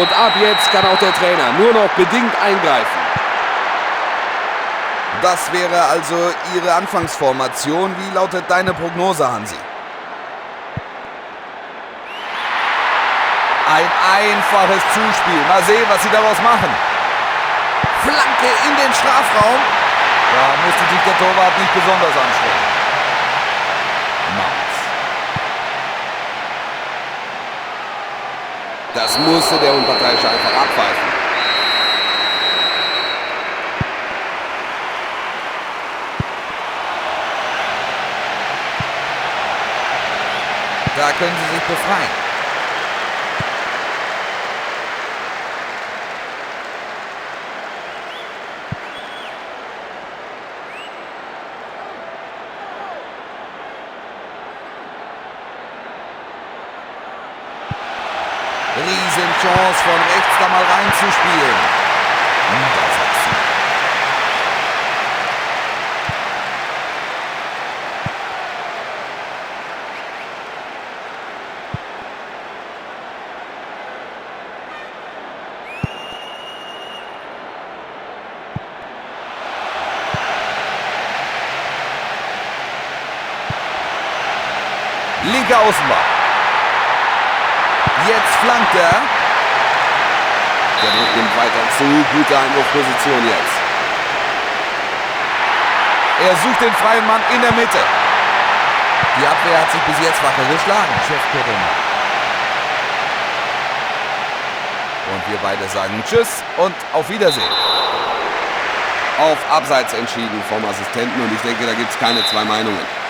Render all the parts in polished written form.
Und ab jetzt kann auch der Trainer nur noch bedingt eingreifen. Das wäre also Ihre Anfangsformation. Wie lautet deine Prognose, Hansi? Ein einfaches Zuspiel. Mal sehen, was sie daraus machen. Flanke in den Strafraum. Da musste sich der Torwart nicht besonders anstrengen. Maus. Das musste der Unparteiische einfach abpfeifen. Da können sie sich befreien. Riesenchance von rechts da mal reinzuspielen. Niedersachsen. Linke Außenbahn. Jetzt flankt er. Der Druck nimmt weiter zu. Gute Einwurfposition jetzt. Er sucht den freien Mann in der Mitte. Die Abwehr hat sich bis jetzt wacker geschlagen, Chef Corinna. Und wir beide sagen Tschüss und auf Wiedersehen. Auf Abseits entschieden vom Assistenten und ich denke, da gibt es keine zwei Meinungen.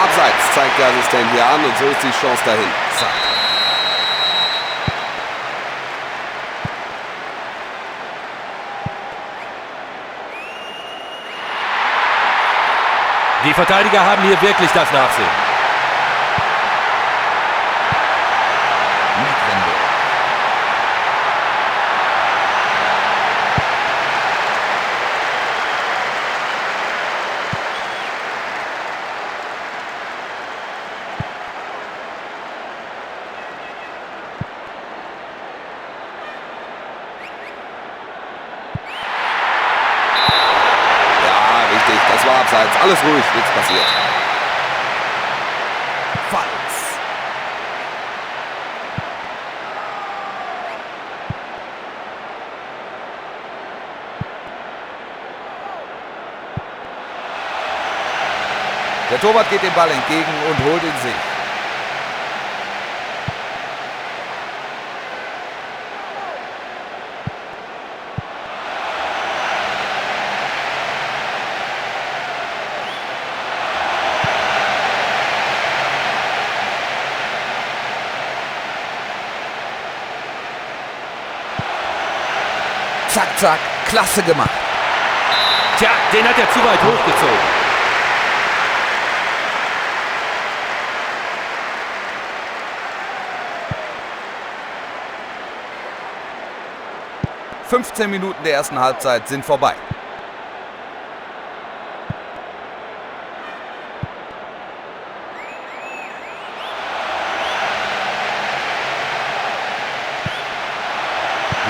Abseits zeigt der Assistent hier an und so ist die Chance dahin. Zack. Die Verteidiger haben hier wirklich das Nachsehen. Mietwende. Das war Abseits. Alles ruhig, nichts passiert. Falls. Der Torwart geht dem Ball entgegen und holt ihn sich. Zack, zack, klasse gemacht. Tja, den hat er zu weit hochgezogen. ...15 Minuten der ersten Halbzeit sind vorbei.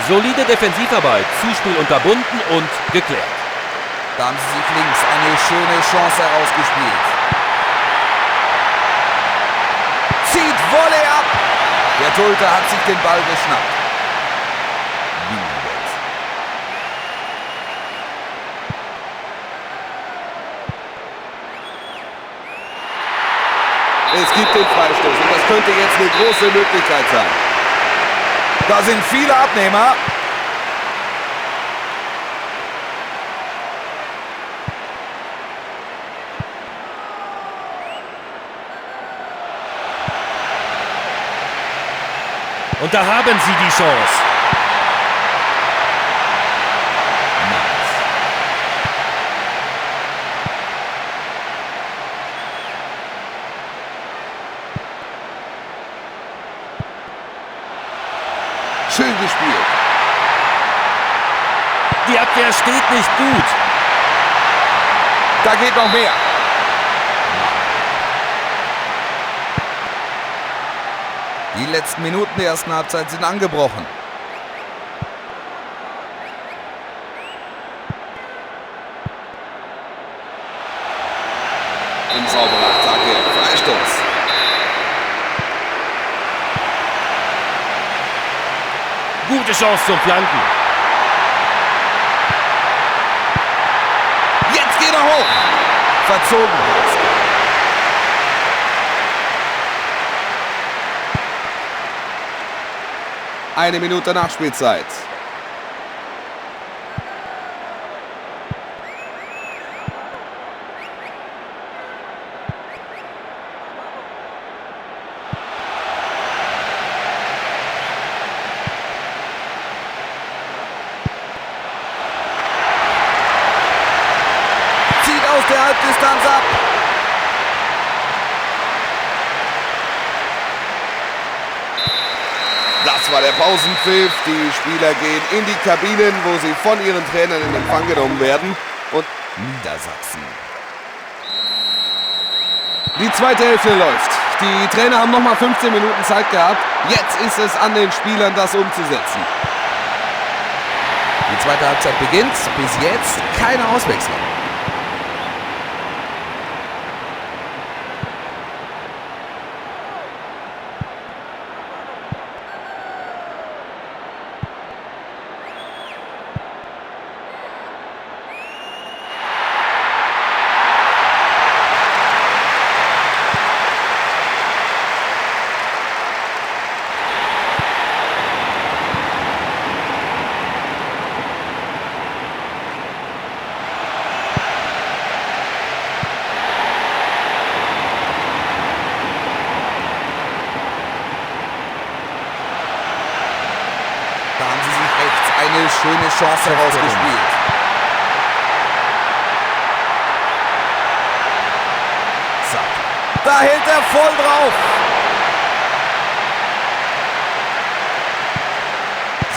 Solide Defensivarbeit, Zuspiel unterbunden und geklärt. Da haben sie sich links eine schöne Chance herausgespielt. Zieht Volley ab. Der Torhüter hat sich den Ball geschnappt. Bielefeld. Es gibt den Freistoß und das könnte jetzt eine große Möglichkeit sein. Da sind viele Abnehmer. Und da haben sie die Chance. Schön gespielt. Die Abwehr steht nicht gut. Da geht noch mehr. letzten Minuten der ersten Halbzeit sind angebrochen. Und saubere Attacke. Freistoß. Gute Chance zum Flanken. Jetzt geht er hoch. Verzogen. Eine Minute Nachspielzeit. Zieht aus der Halbdistanz ab. Das war der Pausenpfiff. Die Spieler gehen in die Kabinen, wo sie von ihren Trainern in Empfang genommen werden. Und Niedersachsen. die zweite Hälfte läuft. Die Trainer haben nochmal 15 Minuten Zeit gehabt. Jetzt ist es an den Spielern, das umzusetzen. Die zweite Halbzeit beginnt. Bis jetzt keine Auswechslung. Da haben sie sich rechts eine schöne Chance herausgespielt. Zack. Da hält er voll drauf.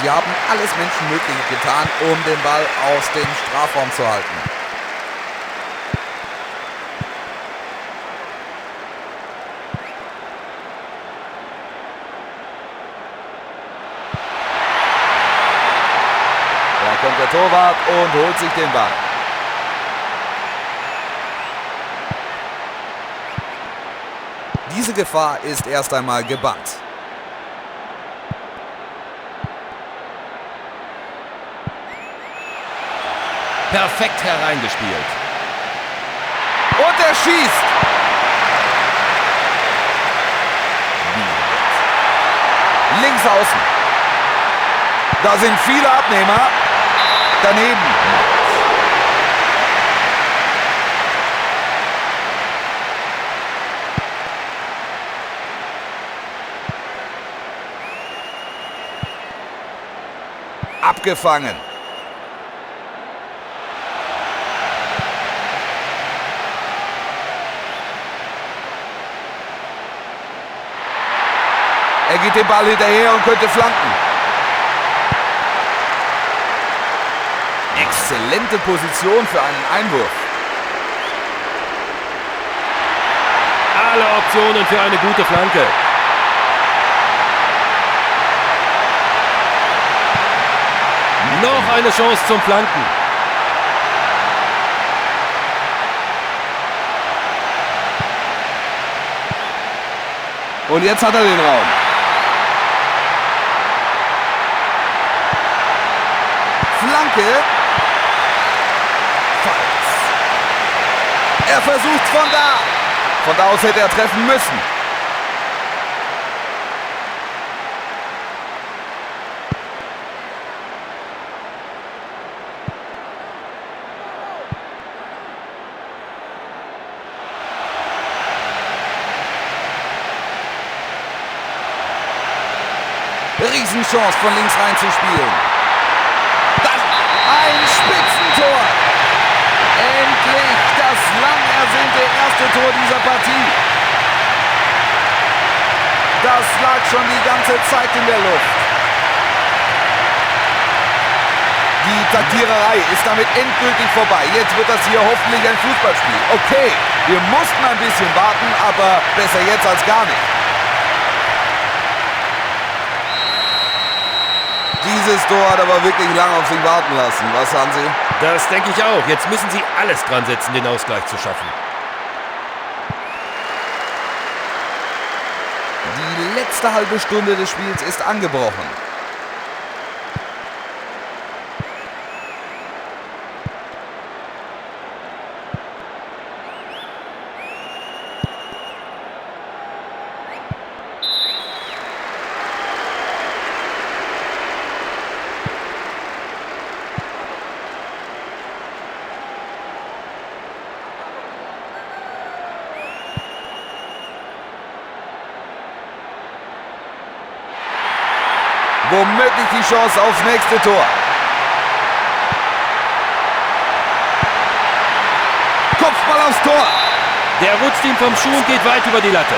Sie haben alles Menschenmögliche getan, um den Ball aus dem Strafraum zu halten. Da kommt der Torwart und holt sich den Ball. Diese Gefahr ist erst einmal gebannt. Perfekt hereingespielt. Und er schießt. Links außen. Da sind viele Abnehmer. Daneben. Abgefangen. Er geht den Ball hinterher und könnte flanken. Exzellente Position für einen Einwurf. Alle Optionen für eine gute Flanke. Noch eine Chance zum Flanken. Und jetzt hat er den Raum. Flanke. Er versucht von da. Von da aus hätte er treffen müssen. Riesenchance von links reinzuspielen. Ein Spitzentor. Endlich das lang ersehnte erste Tor dieser Partie. Das lag schon die ganze Zeit in der Luft. Die Taktiererei ist damit endgültig vorbei. Jetzt wird das hier hoffentlich ein Fußballspiel. Okay, wir mussten ein bisschen warten, aber besser jetzt als gar nicht. Dieses Tor hat aber wirklich lange auf sich warten lassen. Was, Hansi? Das denke ich auch. Jetzt müssen sie alles dran setzen, den Ausgleich zu schaffen. Die letzte halbe Stunde des Spiels ist angebrochen. Womöglich die Chance aufs nächste Tor. Kopfball aufs Tor. Der rutscht ihm vom Schuh und geht weit über die Latte.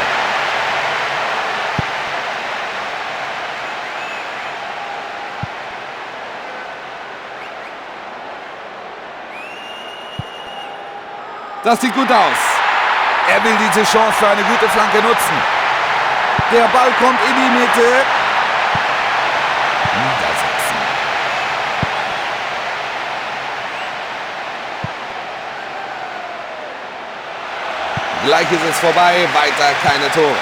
Das sieht gut aus. Er will diese Chance für eine gute Flanke nutzen. Der Ball kommt in die Mitte. Niedersetzen. Gleich ist es vorbei, weiter keine Tore.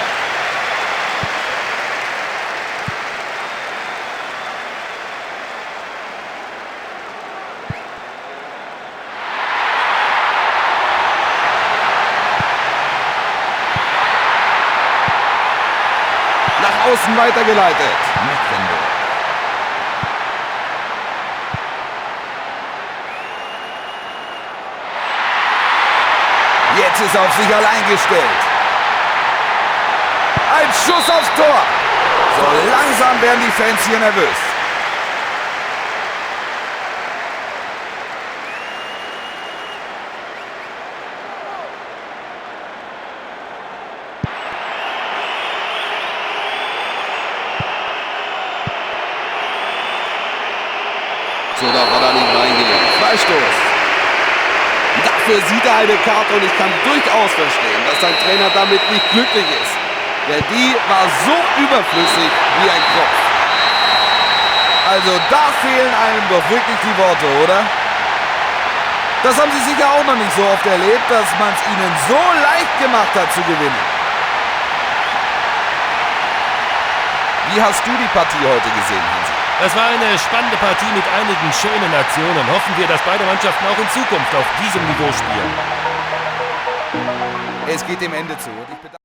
Nach außen weitergeleitet. Mecklenburg. Jetzt ist er auf sich allein gestellt. Ein Schuss aufs Tor. So langsam werden die Fans hier nervös. So darf er da nicht reingehen. Freistoß. Dafür sieht er eine Karte und ich kann durchaus verstehen, dass sein Trainer damit nicht glücklich ist. Denn die war so überflüssig wie ein Kopf. Also da fehlen einem doch wirklich die Worte, oder? Das haben sie sicher auch noch nicht so oft erlebt, dass man es ihnen so leicht gemacht hat zu gewinnen. Wie hast du die Partie heute gesehen, Hansi? Das war eine spannende Partie mit einigen schönen Aktionen. Hoffen wir, dass beide Mannschaften auch in Zukunft auf diesem Niveau spielen. Es geht dem Ende zu. Und ich bedanke